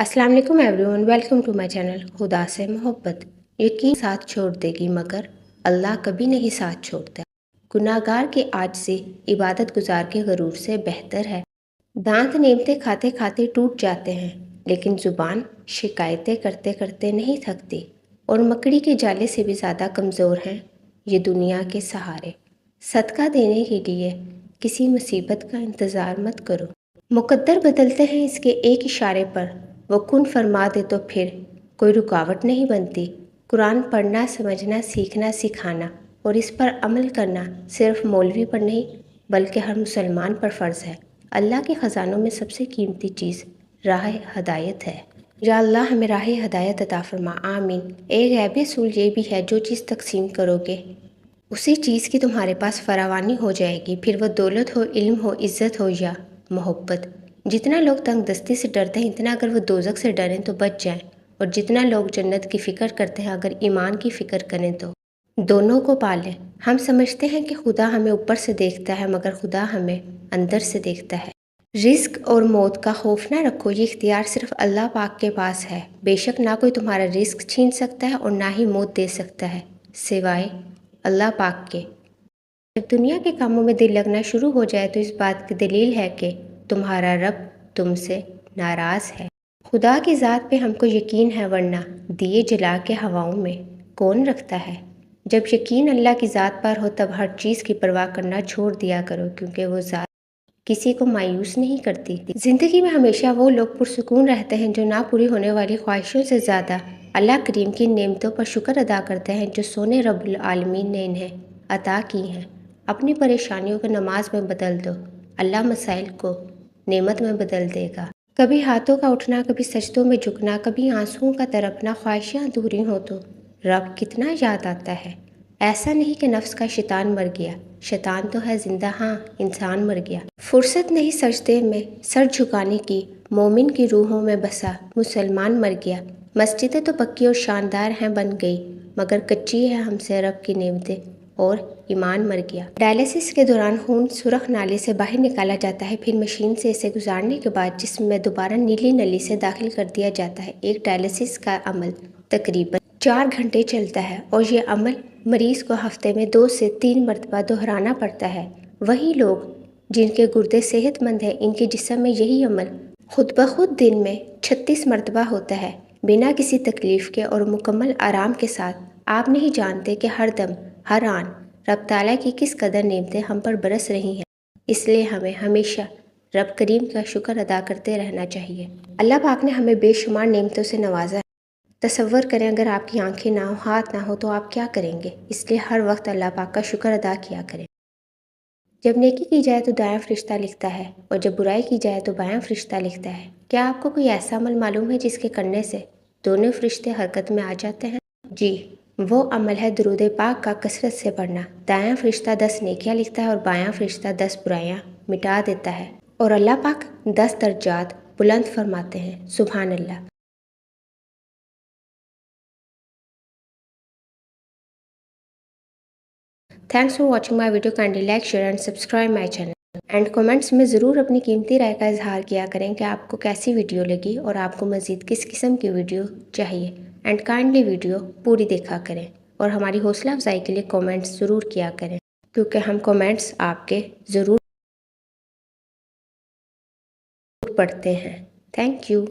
السلام علیکم everyone, welcome to my channel خدا سے محبت۔ یقین ساتھ چھوڑ دے گی مگر اللہ کبھی نہیں ساتھ چھوڑتا۔ گناہ گار کے عاجزی عبادت گزار کے غرور سے بہتر ہے۔ دانت نعمتیں کھاتے کھاتے ٹوٹ جاتے ہیں، لیکن زبان شکایتیں کرتے کرتے نہیں تھکتی، اور مکڑی کے جالے سے بھی زیادہ کمزور ہیں یہ دنیا کے سہارے۔ صدقہ دینے کے لیے کسی مصیبت کا انتظار مت کرو، مقدر بدلتے ہیں اس کے ایک اشارے پر۔ وہ کن فرما دے تو پھر کوئی رکاوٹ نہیں بنتی۔ قرآن پڑھنا، سمجھنا، سیکھنا، سکھانا اور اس پر عمل کرنا صرف مولوی پر نہیں بلکہ ہر مسلمان پر فرض ہے۔ اللہ کے خزانوں میں سب سے قیمتی چیز راہ ہدایت ہے۔ یا اللہ ہمیں راہ ہدایت عطا فرما، آمین۔ ایک غیبی اصول یہ بھی ہے، جو چیز تقسیم کرو گے اسی چیز کی تمہارے پاس فراوانی ہو جائے گی، پھر وہ دولت ہو، علم ہو، عزت ہو یا محبت۔ جتنا لوگ تنگ دستی سے ڈرتے ہیں، اتنا اگر وہ دوزخ سے ڈریں تو بچ جائیں، اور جتنا لوگ جنت کی فکر کرتے ہیں، اگر ایمان کی فکر کریں تو دونوں کو پالیں۔ ہم سمجھتے ہیں کہ خدا ہمیں اوپر سے دیکھتا ہے، مگر خدا ہمیں اندر سے دیکھتا ہے۔ رزق اور موت کا خوف نہ رکھو، یہ اختیار صرف اللہ پاک کے پاس ہے۔ بے شک نہ کوئی تمہارا رزق چھین سکتا ہے اور نہ ہی موت دے سکتا ہے سوائے اللہ پاک کے۔ جب دنیا کے کاموں میں دل لگنا شروع ہو جائے تو اس بات کی دلیل ہے کہ تمہارا رب تم سے ناراض ہے۔ خدا کی ذات پہ ہم کو یقین ہے، ورنہ دیے جلا کے ہواؤں میں کون رکھتا ہے۔ جب یقین اللہ کی ذات پر ہو تب ہر چیز کی پرواہ کرنا چھوڑ دیا کرو، کیونکہ وہ ذات کسی کو مایوس نہیں کرتی۔ زندگی میں ہمیشہ وہ لوگ پرسکون رہتے ہیں جو نہ پوری ہونے والی خواہشوں سے زیادہ اللہ کریم کی نعمتوں پر شکر ادا کرتے ہیں جو سونے رب العالمین نے انہیں عطا کی ہیں۔ اپنی پریشانیوں کو نماز میں بدل دو، اللہ مسائل کو نعمت میں بدل دے گا۔ کبھی ہاتھوں کا اٹھنا، کبھی سجدوں میں جھکنا، کبھی آنسوؤں کا تڑپنا، خواہشیں ادھوری ہوں تو رب کتنا یاد آتا ہے۔ ایسا نہیں کہ نفس کا شیطان مر گیا، شیطان تو ہے زندہ، ہاں انسان مر گیا۔ فرصت نہیں سجدے میں سر جھکانے کی، مومن کی روحوں میں بسا مسلمان مر گیا۔ مسجدیں تو پکی اور شاندار ہیں بن گئی، مگر کچی ہے ہم سے رب کی نعمتیں اور ایمان مر گیا۔ ڈائلیسس کے دوران خون سرخ نالی سے باہر نکالا جاتا ہے، پھر مشین سے اسے گزارنے کے بعد جسم میں دوبارہ نیلی نلی سے داخل کر دیا جاتا ہے۔ ایک ڈائلیسس کا عمل تقریباً 4 گھنٹے چلتا ہے، اور یہ عمل مریض کو ہفتے میں 2 سے 3 مرتبہ دہرانا پڑتا ہے۔ وہی لوگ جن کے گردے صحت مند ہیں، ان کے جسم میں یہی عمل خود بخود دن میں 36 مرتبہ ہوتا ہے، بنا کسی تکلیف کے اور مکمل آرام کے ساتھ۔ آپ نہیں جانتے کہ ہر دم ہر آن رب تعالیٰ کی کس قدر نعمتیں ہم پر برس رہی ہیں، اس لیے ہمیں ہمیشہ رب کریم کا شکر ادا کرتے رہنا چاہیے۔ اللہ پاک نے ہمیں بے شمار نعمتوں سے نوازا ہے۔ تصور کریں اگر آپ کی آنکھیں نہ ہوں، ہاتھ نہ ہو تو آپ کیا کریں گے؟ اس لیے ہر وقت اللہ پاک کا شکر ادا کیا کریں۔ جب نیکی کی جائے تو دایاں فرشتہ لکھتا ہے، اور جب برائی کی جائے تو بایاں فرشتہ لکھتا ہے۔ کیا آپ کو کوئی ایسا عمل معلوم ہے جس کے کرنے سے دونوں فرشتے حرکت میں آ جاتے ہیں؟ جی، وہ عمل ہے درود پاک کا کثرت سے پڑھنا۔ دایاں فرشتہ 10 نیکیاں لکھتا ہے اور بایاں فرشتہ 10 برائیاں مٹا دیتا ہے، اور اللہ پاک 10 درجات بلند فرماتے ہیں۔ سبحان اللہ۔ Thanks for watching my video, kindly like, share and subscribe my channel, and comments میں ضرور اپنی قیمتی رائے کا اظہار کیا کریں کہ آپ کو کیسی ویڈیو لگی اور آپ کو مزید کس قسم کی ویڈیو چاہیے، اینڈ کائنڈلی ویڈیو پوری دیکھا کریں، اور ہماری حوصلہ افزائی کے لیے کامنٹس ضرور کیا کریں، کیونکہ ہم کامنٹس آپ کے ضرور پڑھتے ہیں۔ Thank you.